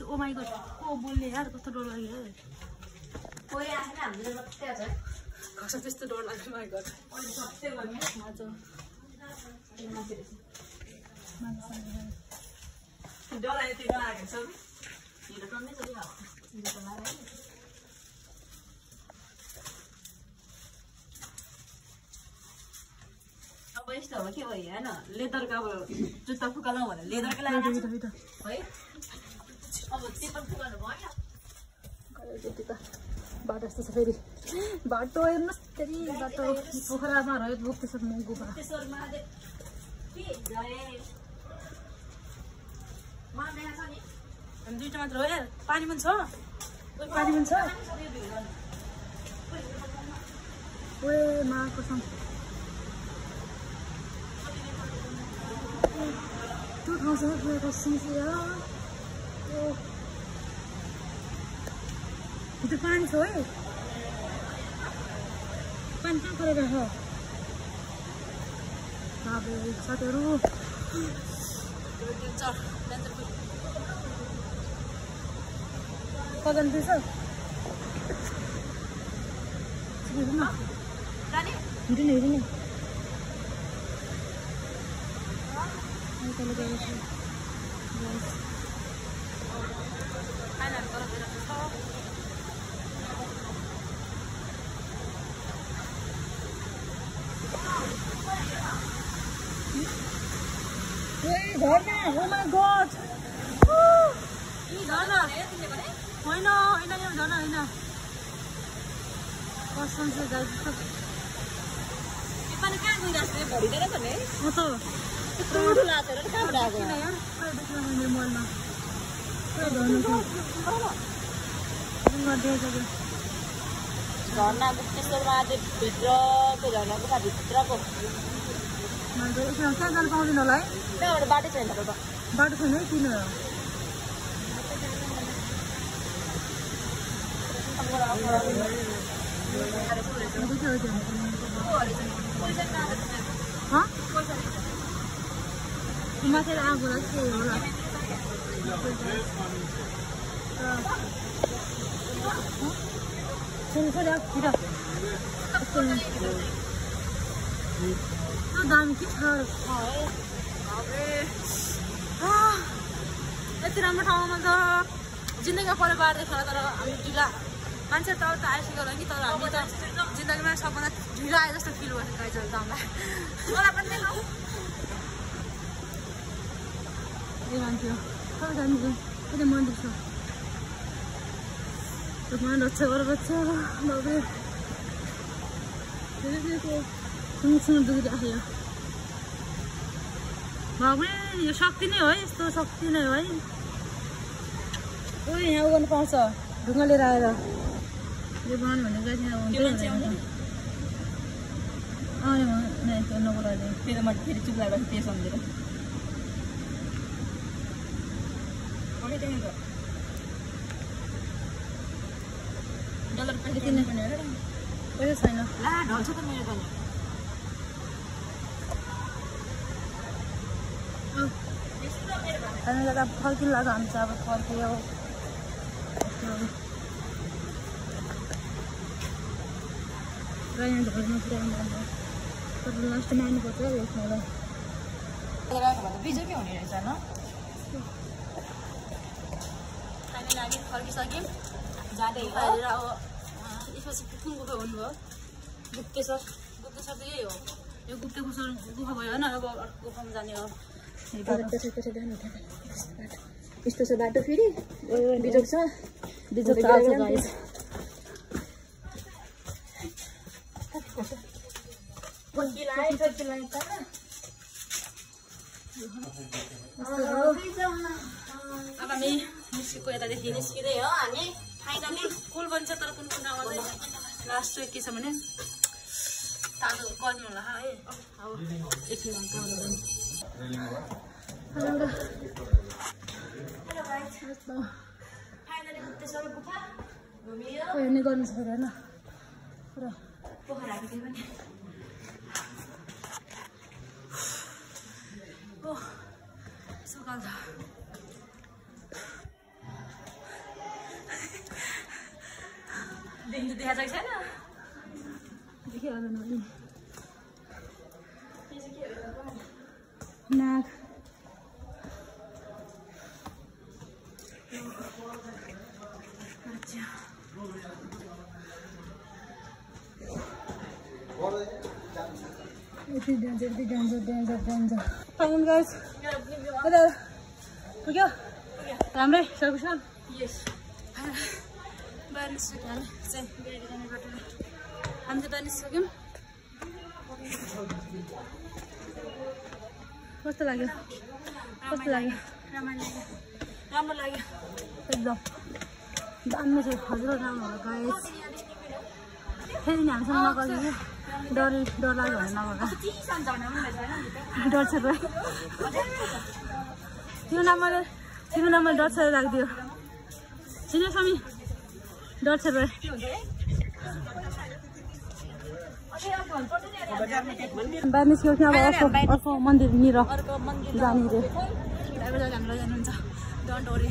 Oh my God को बोल्ने यार कस्तो डर लाग्यो कोही आएन हामीले मात्रै आज कसो त्यस्तो डर लाग्यो माई गॉड अहिले सबै गर्ने आज डरायो त्यो नआएको छ हिरो टन्नै चलिरहेको हिरो त लाग्यो अब यस्तो हो के भयो होइन लेदरको अब जुत्ता फुकालौँ भने लेदरकै लागेको है अब त्यो पनि फुकाल्नु भएन त्यति त बाटो यस्तो छ फेरि बाटो हेर्नुहोस् फेरि बाटो पोखरामा रह्यो बोक्दैछ गुफा दुईटा मात्र हो यार पानी पनि छ पानी पनि छ ओए मा कसम 2000 को CC itu pan soy pan kan kore ho babe sateru pagan bisa sebelum Rani ini kalau guys Dharna, oh my god! Dharna! Hoina, hoina yo Dharna, hoina. कसम से गाइस सब यो पनि कहाँ गइराछ भरिदैन त नि म त यत्रो ठुलो हातेर कहाँबाट आएको किन यार पुरै देख्न मैले मलमा पुरै धर्नु छ झरना गुप्तेश्वर महादेव भित्रको झरना गुफा भित्रको मैले एकछिन कहाँ जानु पाउँदैन होला है त्यहाँबाट बाटो छैन त बाटो छैन है किन माथि आगो लाग्छ होला दामी के छ यति राम्रो ठाउँमा त जिन्दगीमा पहिलो बार देखेर तर हामी ढिला मान्छे त आइसक्यो होला कि तर हामी त जिन्दगीमा सबभन्दा ढिला आए जस्तो फिल गर्ने गाइजहरू त हामीलाई मलाई पनि मान्छे कहाँ जानु कति मन्दिर छ भगवान् रक्षा गर्छ बाबे सँगसँग दुखिराख्यो बाबे यो शक्ति नै हो है यस्तो शक्ति नै हो है ओ यहाँ उगाउनु पाउँछ ढुङ्गा लिएर आएर यो बाण भनेको त्यहाँ हुन्छ नको लागि फेरि म फेरि चुप लागेर त्यो सम्झेर डलर पैसा किन्नु पर्ने हो पैसा छैन ला ढल्छ त मेरो पनि खाना जाँदा फर्किनु लाग्यो हामी चाहिँ अब फर्कियो यहाँ घरमा पुऱ्याउनु तर लास्टमा आउनुपर्छ यो खाँदा बिजोकै हुने रहेछ न खाने लागि फर्किसक्यौँ जाँदै हेरेर अब यसपछि कुन गुफा भन्नुभयो गुप्तेश्वर गुप्तेश्वर त यही हो यो गुप्तेश्वर गुफा भयो होइन अब अर्को गुफामा जाने हो यस्तो छ बाटो फेरि बिजोक छ बिजोक छ गाइस अब हामी निस्केको यतादेखि निस्किँदै हो हामी फाइनली कुल बन्छ तर कुन कुन ठाउँमा चाहिँ लास्ट चाहिँ के छ भने तातो गर्नु होला है अब एकछिन फाइनली गुप्तेश्वर गुफा घुमियो हेर्ने गर्नु छ होइन पुरा पोखरा पनि सकाल छ देखिन्छ देखाएको छैन देखिहाल्नु नि नाक अच्छा यति डेन्जर फाइन गाइस कता पुग्यो राम्रै सर्कुसन यस बाहिर निस्क्यौँ हामी चाहिँ बाहिर निस्क्यौँ कस्तो लाग्यो राम्रो लाग्यो एकदम दामी छ हजुर राम्रो होला गाइस फेरि नि हामीसँग नगर्नु डर लाग्यो भने नगर्नु डर छ तिम्रो नामले डर छ राखिदियो चिने स्वामी डर छ बाहिर निस्क्यौँ अब अर्को मन्दिरनिर जाने रे ड्राइभर दाजु हामीलाई जानुहुन्छ डोन्ट वरी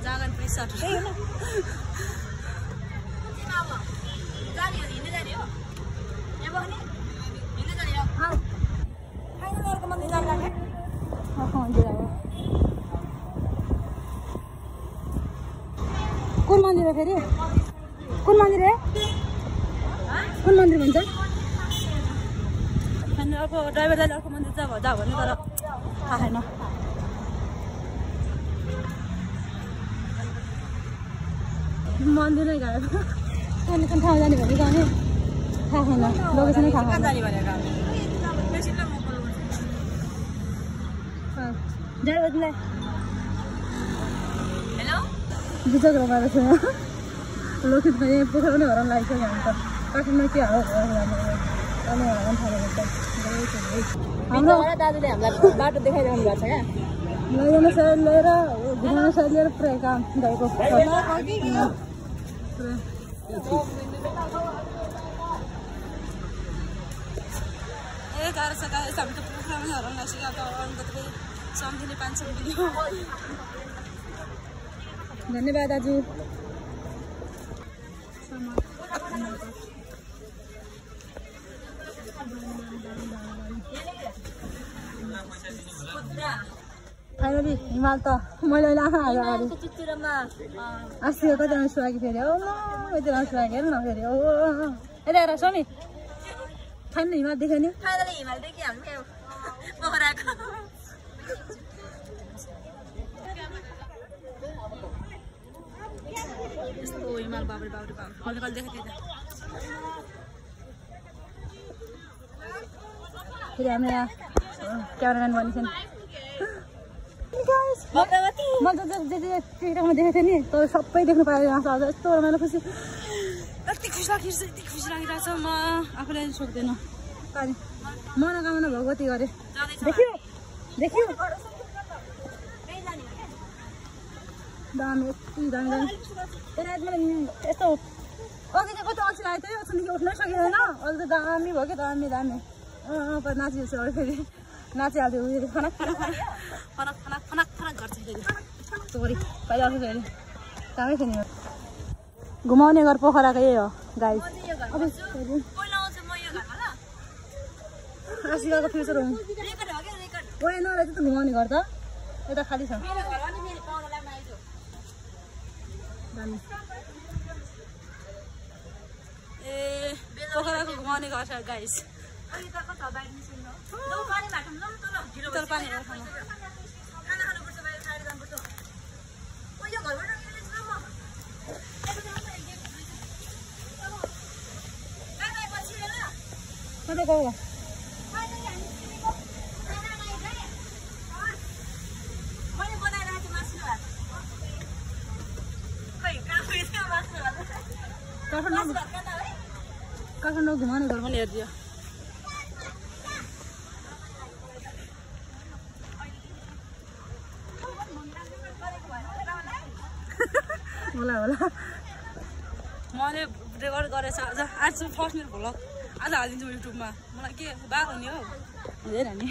जहाँ गयो प्लिज सट कुन मन्दिर हो फेरि कुन मन्दिर भन्छ अनि अर्को ड्राइभर दाइले अर्को मन्दिर जा भने तर थाहा छैन मन्दिरै गयो कुन ठाउँ जाने भने जाने थाहा छैन लोकेसनै थाहा छैन ड्राइभर दाइलाई हेलो बिचक रमाएर छ लोकित पनि पोखरा पनि हराउनु लागेको छ हामी त काठमाडौँ के हराउनु थालेको हाम्रो दाजुले हामीलाई बाटो देखाइरहनु भएको छ क्या लैजानु साइड लिएर घुमाउनु साइड लिएर पुरै काम गएको गाह्रो छ गाह्रो हामी त पोखरा पनि हराउनु लागिसक्यो अब अन्त तपाईँ सम्झिने 500 मिल्यो धन्यवाद दाजु फाइनली हिमाल त मैले आँखा हाल्यो अगाडि अस्ति कतिजना सुहागी फेरि हो म यतिजना सुहागी हेर्नु न फेरि हो यता हेर स्वामी फाइनली हिमाल देख्यो नि यस्तो हिमाल बाबरे कहिले देखेको थिएँ फेरि हामी यहाँ क्यामेराम्यान बनिन्छन् म जे टिकटकमा देखेको थिएँ नि तर सबै देख्नु पायो यहाँ आज यस्तो रमाइलो खुसी यति खुसी लागिरहेको छ म आफूलाई सक्दैन पानी मनोकामना भगवती गरेँ देखियो दामी यति दामी मलाई यस्तो अघि चाहिँ कति अल्छी लागेको थियो अचम्म उठ्नै सकिँदैन अहिले त दामी भयो क्या दामी नाचिहाल्छु अब फेरि नाचिहाल्थ्यो उयो फनक गर्छ फेरि चोरी पहिला आउँछ फेरि कामै थियो नि घुमाउने घर पोखराको यही हो गाई राशिकाको फ्युचर हो ओए नरहेछ त घुमाउने घर त यता खाली छ ए पोखराको घुमाउने घर छ गाइस कता गयो काठमाडौँ घुमाउने घर पनि हेरिदियो होला मैले रेकर्ड गरेछ आज फर्स्ट मेरो भ्लग आज हालिदिन्छु युट्युबमा मलाई के बाघ हुने हो हुँदैन नि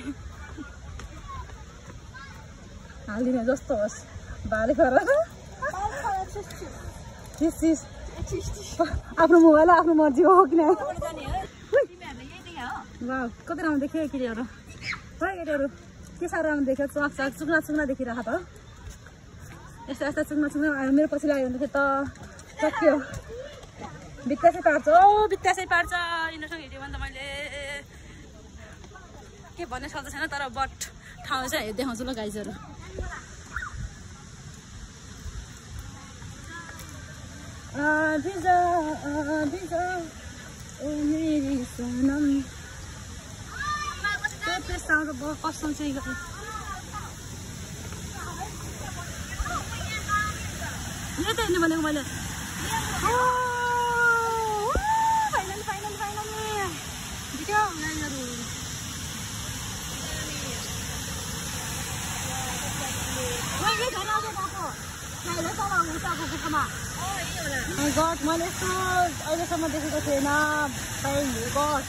हालिदिने जस्तो होस् भाले खरा आफ्नो मोबाइल आफ्नो मर्जी हो किन कति राम्रो देख्यो केटीहरू है केटीहरू के साह्रो राम्रो देख्यो चक चक चुक्ना चुक्ना देखिरहेको त यस्ता यस्ता चुक्ना चुक्ना मेरो पछि लाग्यो भने त सक्यो बित्तासै पार्छ बित्तासै पार्छ यिनीहरूसँग हिँड्यो भने त मैले के भन्ने सक्छ छैन तर बट ठाउँ चाहिँ देखाउँछु ल गाइजहरू कसम चाहिँ यही त हेर्नु भनेको मैले फाइनली फाइनली फाइनली देखियो गाइजहरू गड मैले यस्तो अहिलेसम्म देखेको थिएन गड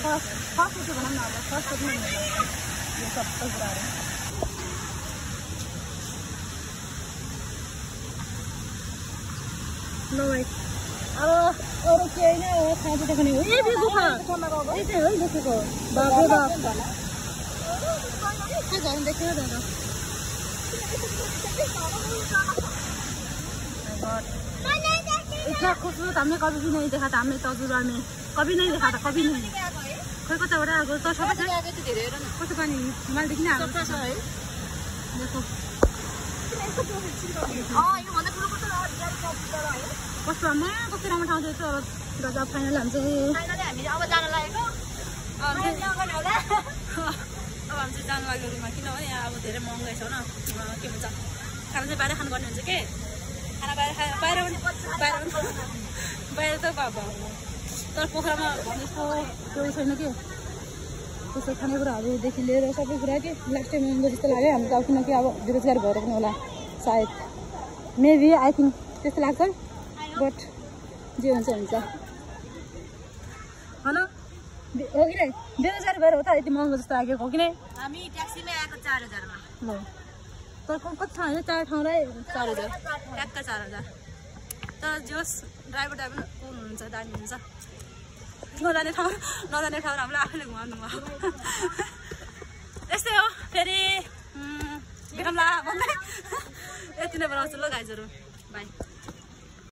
फर्स्ट चाहिँ भनौँ न अब फर्स्ट यो सबै कुराहरू ल भाइ अब अरू के होइन ठाउँ चाहिँ देखाउने हो यही गुफा यही चाहिँ है देखेको बाबे बाप के गर्नु देखेन दादा इतना खूबसूरत हमने कभी भी नहीं देखा था हमने तजुर्बा में कभी नहीं देखा था कभी नहीं खोई कताबाट आएको त सबै छ कस्तो पानी हिमालदेखि नै आएको छ है देखो कस्तो कस्तो राम्रो ठाउँ थियो दादा फाइनल हामी चाहिँ अब जान लागेको अब हामी चाहिँ जानु लाग्यो रुममा किनभने यहाँ अब धेरै महँगै छ न के भन्छ खाना चाहिँ बाहिर खानुपर्ने हुन्छ के खाना बाहिर त बाबा तर पोखरामा जस्तो त्यो छैन के त्यस्तो खानेकुराहरूदेखि लिएर सबै कुरा के लास्ट टाइम महँगो जस्तो लाग्यो हामी त अब किनकि अब बेरोजगार भएर पनि होला सायद मेबी आई थिङ्क त्यस्तो लाग्छ बट जे हुन्छ हुन्छ होइन हो कि नै बेरोजगार भएर हो त यति महँगो जस्तो लागेको हो कि नै हामी ट्याक्सीमै आएको 4000 मा ल तर कति छ होइन 4 ठाउँलाई 4000 ट्याक्क 4000 तर जोस् ड्राइभर पनि कुन हुनुहुन्छ दानी हुन्छ नजाने ठाउँ हामीलाई आफैले घुमाउनु भयो यस्तै हो फेरि भेटौँला भन्दै यति नै बनाउँछु ल गाइजहरू बाई